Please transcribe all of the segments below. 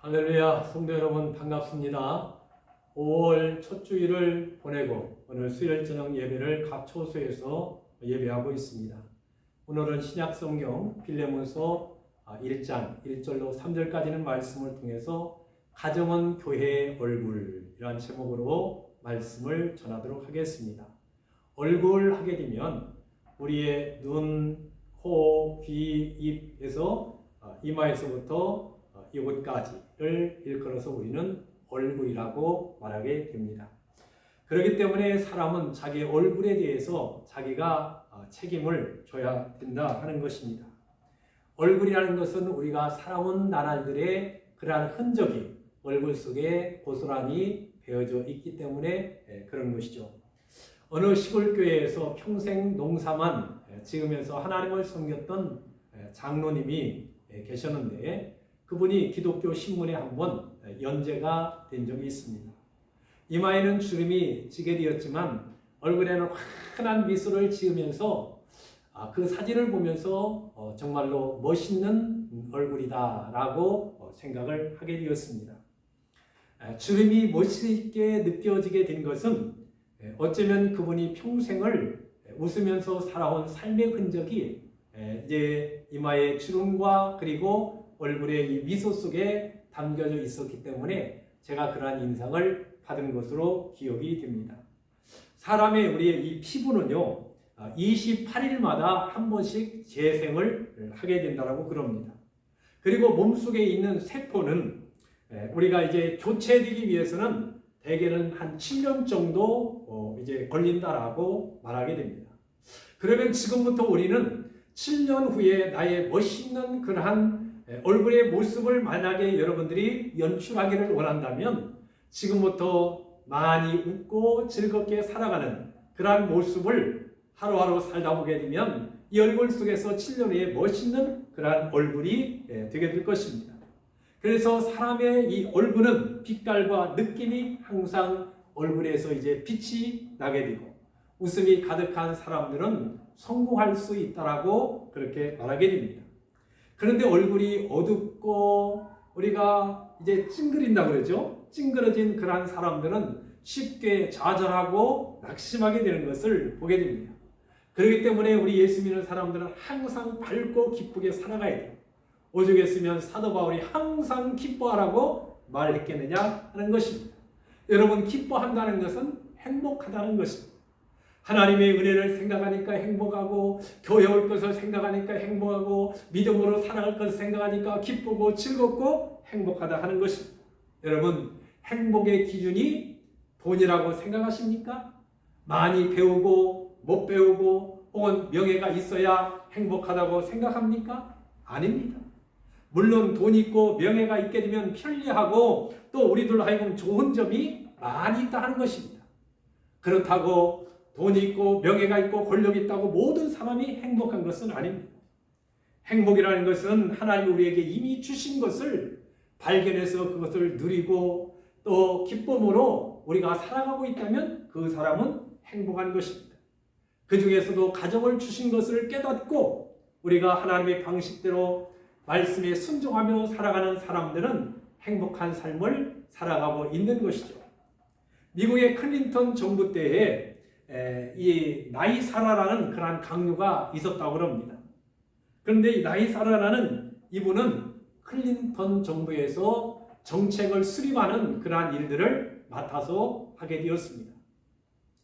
할렐루야, 성도 여러분 반갑습니다. 5월 첫 주일을 보내고 오늘 수요일 저녁 예배를 각 초소에서 예배하고 있습니다. 오늘은 신약성경 빌레몬서 1장 1절로 3절까지는 말씀을 통해서 가정은 교회의 얼굴이라는 제목으로 말씀을 전하도록 하겠습니다. 얼굴 하게 되면 우리의 눈, 코, 귀, 입에서 이마에서부터 이곳까지를 일컬어서 우리는 얼굴이라고 말하게 됩니다. 그렇기 때문에 사람은 자기 얼굴에 대해서 자기가 책임을 져야 된다 하는 것입니다. 얼굴이라는 것은 우리가 살아온 나날들의 그러한 흔적이 얼굴 속에 고스란히 배어져 있기 때문에 그런 것이죠. 어느 시골 교회에서 평생 농사만 지으면서 하나님을 섬겼던 장로님이 계셨는데 그분이 기독교 신문에 한번 연재가 된 적이 있습니다. 이마에는 주름이 지게 되었지만 얼굴에는 환한 미소를 지으면서 그 사진을 보면서 정말로 멋있는 얼굴이다라고 생각을 하게 되었습니다. 주름이 멋있게 느껴지게 된 것은 어쩌면 그분이 평생을 웃으면서 살아온 삶의 흔적이 이제 이마의 주름과 그리고 얼굴의 이 미소 속에 담겨져 있었기 때문에 제가 그러한 인상을 받은 것으로 기억이 됩니다. 사람의 우리의 이 피부는요, 28일마다 한 번씩 재생을 하게 된다고 그럽니다. 그리고 몸속에 있는 세포는 우리가 이제 교체되기 위해서는 대개는 한 7년 정도 이제 걸린다라고 말하게 됩니다. 그러면 지금부터 우리는 7년 후에 나의 멋있는 그러한 얼굴의 모습을 만약에 여러분들이 연출하기를 원한다면 지금부터 많이 웃고 즐겁게 살아가는 그러한 모습을 하루하루 살다 보게 되면 이 얼굴 속에서 7년 후에 멋있는 그러한 얼굴이 되게 될 것입니다. 그래서 사람의 이 얼굴은 빛깔과 느낌이 항상 얼굴에서 이제 빛이 나게 되고 웃음이 가득한 사람들은 성공할 수 있다라고 그렇게 말하게 됩니다. 그런데 얼굴이 어둡고 우리가 이제 찡그린다 그러죠. 찡그러진 그러한 사람들은 쉽게 좌절하고 낙심하게 되는 것을 보게 됩니다. 그렇기 때문에 우리 예수 믿는 사람들은 항상 밝고 기쁘게 살아가야 돼요. 오죽했으면 사도 바울이 항상 기뻐하라고 말했겠느냐 하는 것입니다. 여러분, 기뻐한다는 것은 행복하다는 것입니다. 하나님의 은혜를 생각하니까 행복하고 교회 올 것을 생각하니까 행복하고 믿음으로 살아갈 것을 생각하니까 기쁘고 즐겁고 행복하다 하는 것입니다. 여러분, 행복의 기준이 돈이라고 생각하십니까? 많이 배우고 못 배우고 혹은 명예가 있어야 행복하다고 생각합니까? 아닙니다. 물론 돈 있고 명예가 있게 되면 편리하고 또 우리들 하여금 좋은 점이 많이 있다 하는 것입니다. 그렇다고 돈이 있고 명예가 있고 권력이 있다고 모든 사람이 행복한 것은 아닙니다. 행복이라는 것은 하나님이 우리에게 이미 주신 것을 발견해서 그것을 누리고 또 기쁨으로 우리가 살아가고 있다면 그 사람은 행복한 것입니다. 그 중에서도 가정을 주신 것을 깨닫고 우리가 하나님의 방식대로 말씀에 순종하며 살아가는 사람들은 행복한 삶을 살아가고 있는 것이죠. 미국의 클린턴 정부 때에 이 나이사라라는 그러한 강요가 있었다고 합니다. 그런데 이 나이사라라는 이분은 클린턴 정부에서 정책을 수립하는 그러한 일들을 맡아서 하게 되었습니다.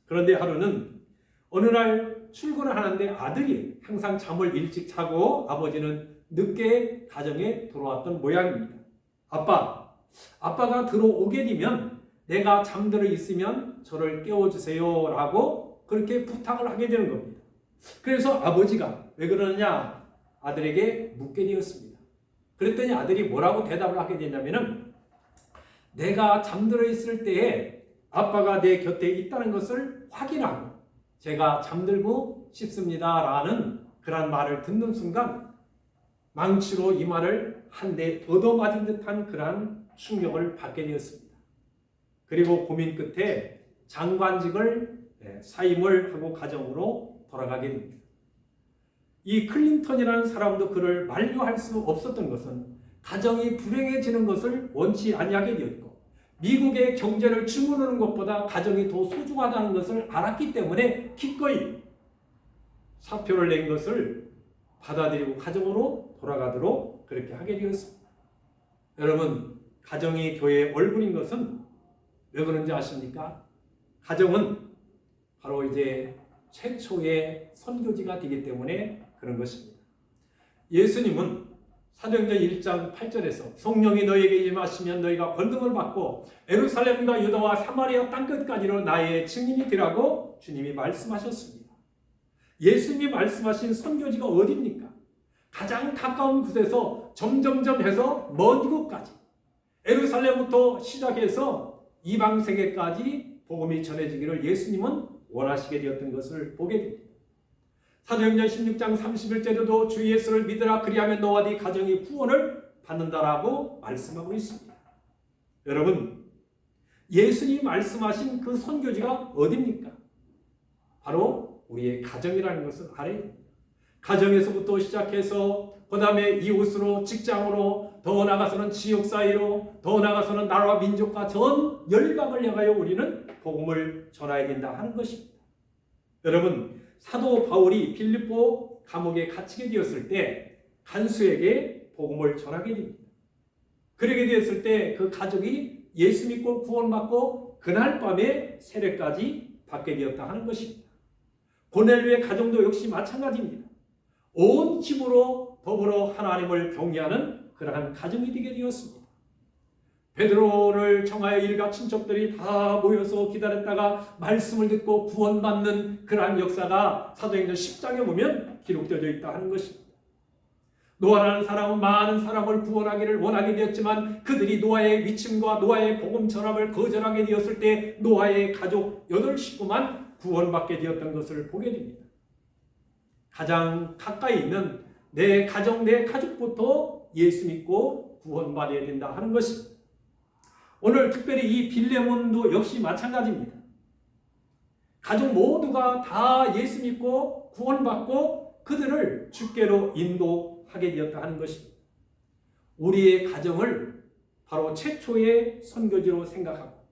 그런데 하루는 어느 날 출근을 하는데 아들이 항상 잠을 일찍 자고 아버지는 늦게 가정에 돌아왔던 모양입니다. 아빠가 들어오게 되면 내가 잠들어 있으면 저를 깨워주세요 라고 그렇게 부탁을 하게 되는 겁니다. 그래서 아버지가 왜 그러느냐 아들에게 묻게 되었습니다. 그랬더니 아들이 뭐라고 대답을 하게 되냐면은 내가 잠들어 있을 때에 아빠가 내 곁에 있다는 것을 확인하고 제가 잠들고 싶습니다 라는 그런 말을 듣는 순간 망치로 이마를 한 대 얻어맞은 듯한 그러한 충격을 받게 되었습니다. 그리고 고민 끝에 장관직을 사임을 하고 가정으로 돌아가게 됩니다. 이 클린턴이라는 사람도 그를 만류할 수 없었던 것은 가정이 불행해지는 것을 원치 아니하게 되었고 미국의 경제를 주무르는 것보다 가정이 더 소중하다는 것을 알았기 때문에 기꺼이 사표를 낸 것을 받아들이고 가정으로 돌아가도록 그렇게 하게 되었습니다. 여러분, 가정이 교회의 얼굴인 것은 왜 그런지 아십니까? 가정은 바로 이제 최초의 선교지가 되기 때문에 그런 것입니다. 예수님은 사도행전 1장 8절에서 성령이 너희에게 임하시면 너희가 권능을 받고 예루살렘과 유다와 사마리아 땅끝까지로 나의 증인이 되라고 주님이 말씀하셨습니다. 예수님이 말씀하신 선교지가 어디입니까? 가장 가까운 곳에서 점점점 해서 먼 곳까지 예루살렘부터 시작해서 이방 세계까지 복음이 전해지기를 예수님은 원하시게 되었던 것을 보게 됩니다. 사도행전 16장 31절에도 주 예수를 믿으라 그리하면 너와 네 가정이 구원을 받는다라고 말씀하고 있습니다. 여러분, 예수님이 말씀하신 그 선교지가 어디입니까? 바로 우리의 가정이라는 것을 알아야 됩니다. 가정에서부터 시작해서 그 다음에 이웃으로, 직장으로, 더 나아가서는 지역 사이로, 더 나아가서는 나라와 민족과 전 열방을 향하여 우리는 복음을 전해야 된다 하는 것입니다. 여러분, 사도 바울이 빌립보 감옥에 갇히게 되었을 때 간수에게 복음을 전하게 됩니다. 그러게 되었을 때 그 가족이 예수 믿고 구원받고 그날 밤에 세례까지 받게 되었다 하는 것입니다. 고넬료의 가정도 역시 마찬가지입니다. 온 집으로 더불어 하나님을 경외하는 그러한 가정이 되게 되었습니다. 베드로를 청하여 일가 친척들이 다 모여서 기다렸다가 말씀을 듣고 구원받는 그러한 역사가 사도행전 10장에 보면 기록되어 있다 하는 것입니다. 노아라는 사람은 많은 사람을 구원하기를 원하게 되었지만 그들이 노아의 위침과 노아의 복음 전함을 거절하게 되었을 때 노아의 가족 8식구만 구원받게 되었던 것을 보게 됩니다. 가장 가까이 있는 내 가정, 내 가족부터 예수 믿고 구원받아야 된다 하는 것입니다. 오늘 특별히 이 빌레몬도 역시 마찬가지입니다. 가족 모두가 다 예수 믿고 구원받고 그들을 주께로 인도하게 되었다 하는 것입니다. 우리의 가정을 바로 최초의 선교지로 생각하고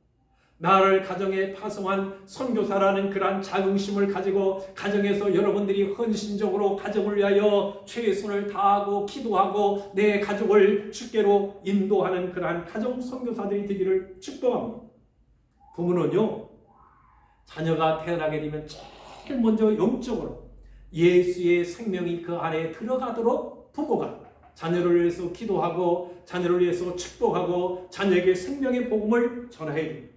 나를 가정에 파송한 선교사라는 그러한 자긍심을 가지고 가정에서 여러분들이 헌신적으로 가정을 위하여 최선을 다하고 기도하고 내 가족을 주께로 인도하는 그러한 가정 선교사들이 되기를 축복합니다. 부모는요, 자녀가 태어나게 되면 제일 먼저 영적으로 예수의 생명이 그 안에 들어가도록 부모가 자녀를 위해서 기도하고 자녀를 위해서 축복하고 자녀에게 생명의 복음을 전해야 됩니다.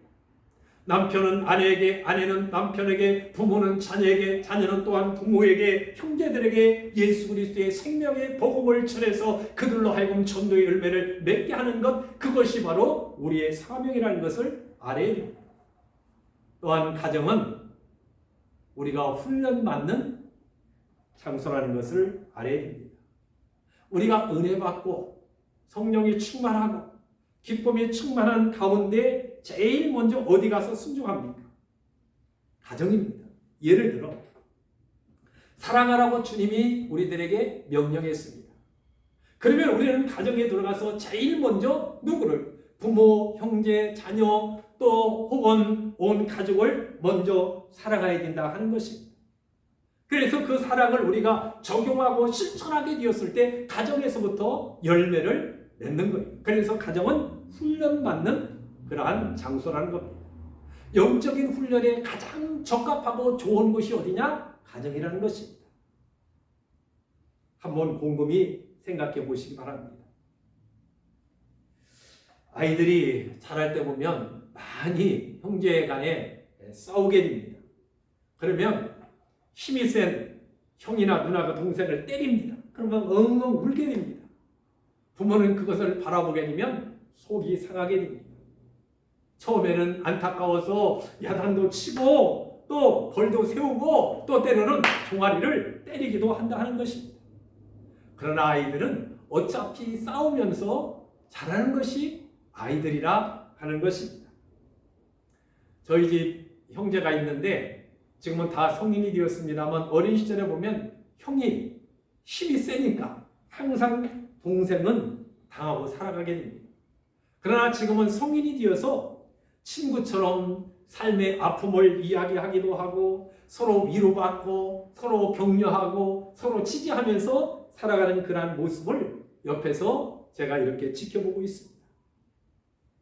남편은 아내에게, 아내는 남편에게, 부모는 자녀에게, 자녀는 또한 부모에게, 형제들에게 예수 그리스도의 생명의 복음을 전해서 그들로 하여금 전도의 열매를 맺게 하는 것, 그것이 바로 우리의 사명이라는 것을 알아야 됩니다. 또한 가정은 우리가 훈련받는 장소라는 것을 알아야 됩니다. 우리가 은혜 받고 성령이 충만하고 기쁨이 충만한 가운데 제일 먼저 어디 가서 순종합니까? 가정입니다. 예를 들어 사랑하라고 주님이 우리들에게 명령했습니다. 그러면 우리는 가정에 들어가서 제일 먼저 누구를? 부모, 형제, 자녀 또 혹은 온 가족을 먼저 사랑해야 된다 하는 것입니다. 그래서 그 사랑을 우리가 적용하고 실천하게 되었을 때 가정에서부터 열매를 맺는 거예요. 그래서 가정은 훈련받는 그러한 장소라는 겁니다. 영적인 훈련에 가장 적합하고 좋은 곳이 어디냐? 가정이라는 것입니다. 한번 곰곰이 생각해 보시기 바랍니다. 아이들이 자랄 때 보면 많이 형제 간에 싸우게 됩니다. 그러면 힘이 센 형이나 누나가 동생을 때립니다. 그러면 엉엉 울게 됩니다. 부모는 그것을 바라보게 되면 속이 상하게 됩니다. 처음에는 안타까워서 야단도 치고 또 벌도 세우고 또 때로는 종아리를 때리기도 한다 하는 것입니다. 그러나 아이들은 어차피 싸우면서 자라는 것이 아이들이라 하는 것입니다. 저희 집 형제가 있는데 지금은 다 성인이 되었습니다만 어린 시절에 보면 형이 힘이 세니까 항상 동생은 당하고 살아가게 됩니다. 그러나 지금은 성인이 되어서 친구처럼 삶의 아픔을 이야기하기도 하고 서로 위로받고 서로 격려하고 서로 지지하면서 살아가는 그러한 모습을 옆에서 제가 이렇게 지켜보고 있습니다.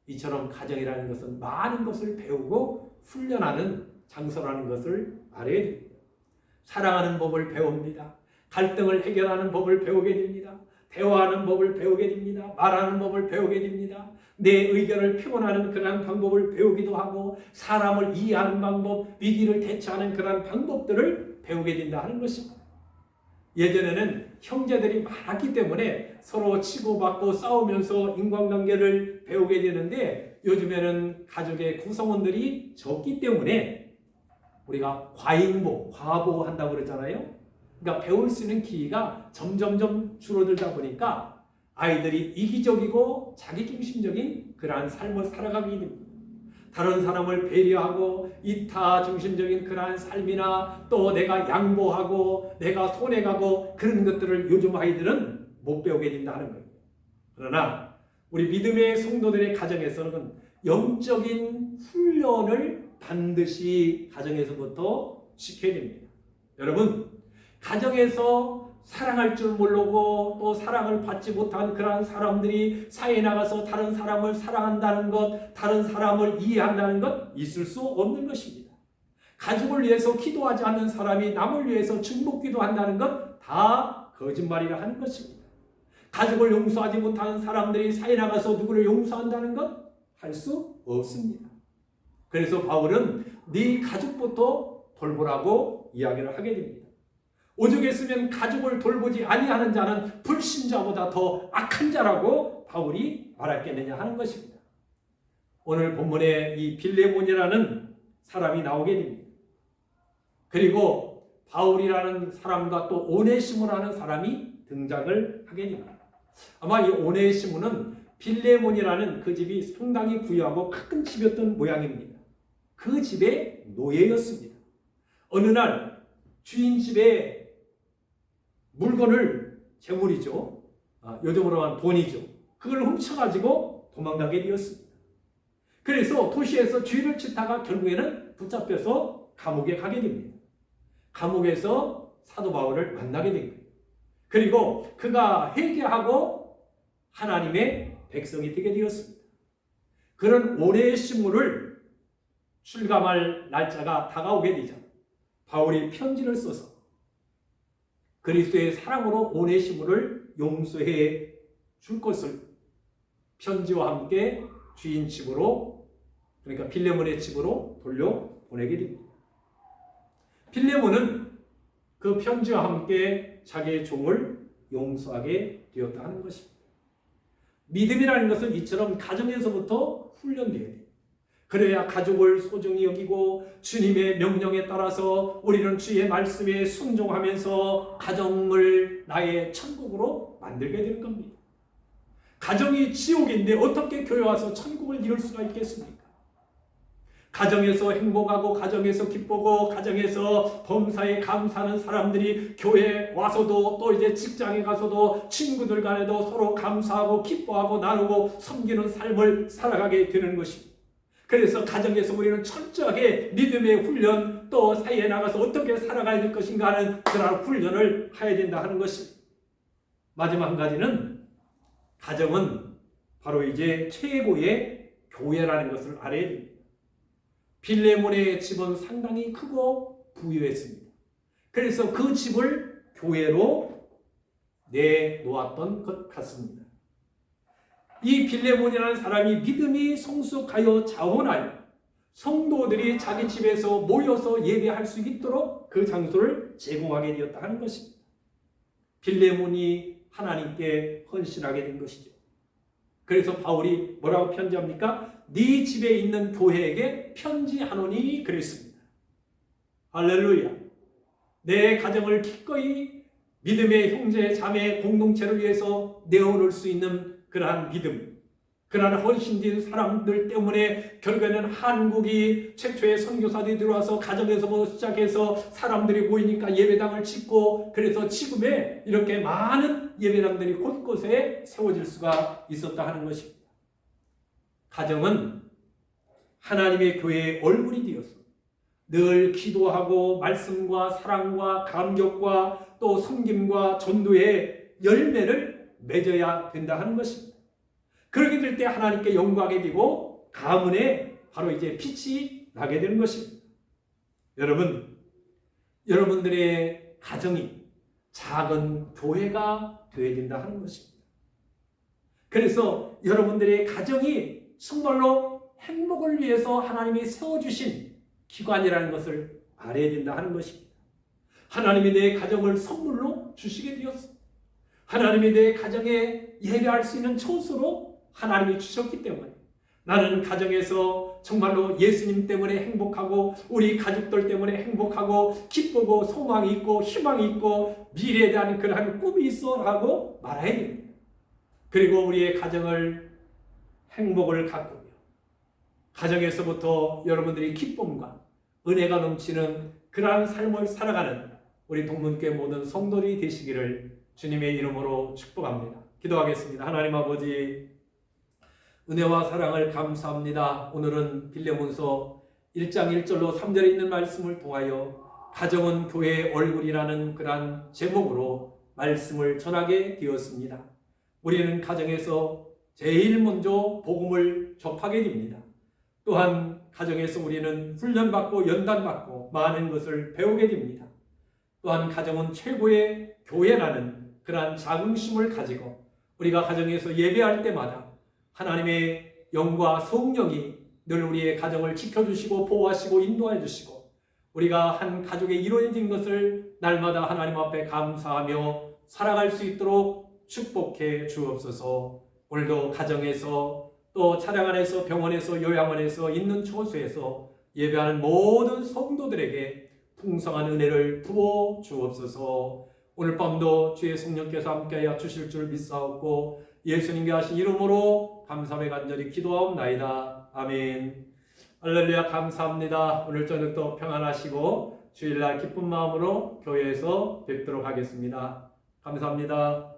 이처럼 가정이라는 것은 많은 것을 배우고 훈련하는 장소라는 것을 알아야 됩니다. 사랑하는 법을 배웁니다. 갈등을 해결하는 법을 배우게 됩니다. 대화하는 법을 배우게 됩니다. 말하는 법을 배우게 됩니다. 내 의견을 표현하는 그러한 방법을 배우기도 하고 사람을 이해하는 방법, 위기를 대처하는 그러한 방법들을 배우게 된다 하는 것입니다. 예전에는 형제들이 많았기 때문에 서로 치고받고 싸우면서 인간관계를 배우게 되는데 요즘에는 가족의 구성원들이 적기 때문에 우리가 과잉보, 과보한다고 그러잖아요. 그러니까 배울 수 있는 기회가 점점점 줄어들다 보니까 아이들이 이기적이고 자기중심적인 그러한 삶을 살아가게 됩니다. 다른 사람을 배려하고 이타 중심적인 그러한 삶이나 또 내가 양보하고 내가 손해가고 그런 것들을 요즘 아이들은 못 배우게 된다는 거예요. 그러나 우리 믿음의 성도들의 가정에서는 영적인 훈련을 반드시 가정에서부터 시켜야 됩니다. 여러분, 가정에서 사랑할 줄 모르고 또 사랑을 받지 못한 그러한 사람들이 사회에 나가서 다른 사람을 사랑한다는 것, 다른 사람을 이해한다는 것 있을 수 없는 것입니다. 가족을 위해서 기도하지 않는 사람이 남을 위해서 중보기도한다는 것 다 거짓말이라 하는 것입니다. 가족을 용서하지 못하는 사람들이 사회에 나가서 누구를 용서한다는 것 할 수 없습니다. 그래서 바울은 네 가족부터 돌보라고 이야기를 하게 됩니다. 오죽했으면 가족을 돌보지 아니하는 자는 불신자보다 더 악한 자라고 바울이 말했겠느냐 하는 것입니다. 오늘 본문에 이 빌레몬이라는 사람이 나오게 됩니다. 그리고 바울이라는 사람과 또 오네시모라는 사람이 등장을 하게 됩니다. 아마 이 오네시모는 빌레몬이라는 그 집이 상당히 부유하고 큰 집이었던 모양입니다. 그 집의 노예였습니다. 어느 날 주인 집에 물건을, 재물이죠. 요즘으로 하면 돈이죠. 그걸 훔쳐가지고 도망가게 되었습니다. 그래서 도시에서 죄를 짓다가 결국에는 붙잡혀서 감옥에 가게 됩니다. 감옥에서 사도 바울을 만나게 된 거예요. 그리고 그가 회개하고 하나님의 백성이 되게 되었습니다. 그런 오네시모를 출감할 날짜가 다가오게 되자 바울이 편지를 써서 그리스도의 사랑으로 오네시모를 용서해 줄 것을 편지와 함께 주인 집으로, 그러니까 빌레몬의 집으로 돌려보내게 됩니다. 빌레몬은 그 편지와 함께 자기의 종을 용서하게 되었다 하는 것입니다. 믿음이라는 것은 이처럼 가정에서부터 훈련되어야 돼요. 그래야 가족을 소중히 여기고 주님의 명령에 따라서 우리는 주의 말씀에 순종하면서 가정을 나의 천국으로 만들게 될 겁니다. 가정이 지옥인데 어떻게 교회 와서 천국을 이룰 수가 있겠습니까? 가정에서 행복하고 가정에서 기쁘고 가정에서 범사에 감사하는 사람들이 교회에 와서도 또 이제 직장에 가서도 친구들 간에도 서로 감사하고 기뻐하고 나누고 섬기는 삶을 살아가게 되는 것입니다. 그래서 가정에서 우리는 철저하게 믿음의 훈련, 또 사회에 나가서 어떻게 살아가야 될 것인가 하는 그런 훈련을 해야 된다 하는 것입니다. 마지막 한 가지는 가정은 바로 이제 최고의 교회라는 것을 알아야 됩니다. 빌레몬의 집은 상당히 크고 부유했습니다. 그래서 그 집을 교회로 내놓았던 것 같습니다. 이 빌레몬이라는 사람이 믿음이 성숙하여 자원하여 성도들이 자기 집에서 모여서 예배할 수 있도록 그 장소를 제공하게 되었다 하는 것입니다. 빌레몬이 하나님께 헌신하게 된 것이죠. 그래서 바울이 뭐라고 편지합니까? 네 집에 있는 교회에게 편지하노니 그랬습니다. 할렐루야. 내 가정을 기꺼이 믿음의 형제 자매 공동체를 위해서 내어놓을 수 있는 그러한 믿음, 그러나 헌신된 사람들 때문에 결국에는 한국이 최초의 선교사들이 들어와서 가정에서부터 시작해서 사람들이 모이니까 예배당을 짓고, 그래서 지금에 이렇게 많은 예배당들이 곳곳에 세워질 수가 있었다 하는 것입니다. 가정은 하나님의 교회의 얼굴이 되어서 늘 기도하고 말씀과 사랑과 감격과 또 섬김과 전도의 열매를 맺어야 된다 하는 것입니다. 그렇게 될 때 하나님께 영광이 되고 가문에 바로 이제 빛이 나게 되는 것입니다. 여러분, 여러분들의 가정이 작은 교회가 되어야 된다 하는 것입니다. 그래서 여러분들의 가정이 정말로 행복을 위해서 하나님이 세워주신 기관이라는 것을 알아야 된다 하는 것입니다. 하나님이 내 가정을 선물로 주시게 되었습니다. 하나님이 내 가정에 예배할 수 있는 처소로 하나님이 주셨기 때문에 나는 가정에서 정말로 예수님 때문에 행복하고 우리 가족들 때문에 행복하고 기쁘고 소망이 있고 희망이 있고 미래에 대한 그러한 꿈이 있어 라고 말해야 됩니다. 그리고 우리의 가정을 행복을 가꾸며 가정에서부터 여러분들이 기쁨과 은혜가 넘치는 그러한 삶을 살아가는 우리 동문교회 모든 성도들이 되시기를 주님의 이름으로 축복합니다. 기도하겠습니다. 하나님 아버지, 은혜와 사랑을 감사합니다. 오늘은 빌레몬서 1장 1절로 3절에 있는 말씀을 통하여 가정은 교회의 얼굴이라는 그러한 제목으로 말씀을 전하게 되었습니다. 우리는 가정에서 제일 먼저 복음을 접하게 됩니다. 또한 가정에서 우리는 훈련받고 연단받고 많은 것을 배우게 됩니다. 또한 가정은 최고의 교회라는 그러한 자긍심을 가지고 우리가 가정에서 예배할 때마다 하나님의 영과 성령이 늘 우리의 가정을 지켜주시고 보호하시고 인도해 주시고 우리가 한 가족의 일원이 된 것을 날마다 하나님 앞에 감사하며 살아갈 수 있도록 축복해 주옵소서. 오늘도 가정에서 또 차량 안에서 병원에서 요양원에서 있는 처소에서 예배하는 모든 성도들에게 풍성한 은혜를 부어 주옵소서. 오늘 밤도 주의 성령께서 함께하여 주실 줄 믿사옵고 예수님께 하신 이름으로 감사하며 간절히 기도하옵나이다. 아멘. 할렐루야. 감사합니다. 오늘 저녁도 평안하시고 주일날 기쁜 마음으로 교회에서 뵙도록 하겠습니다. 감사합니다.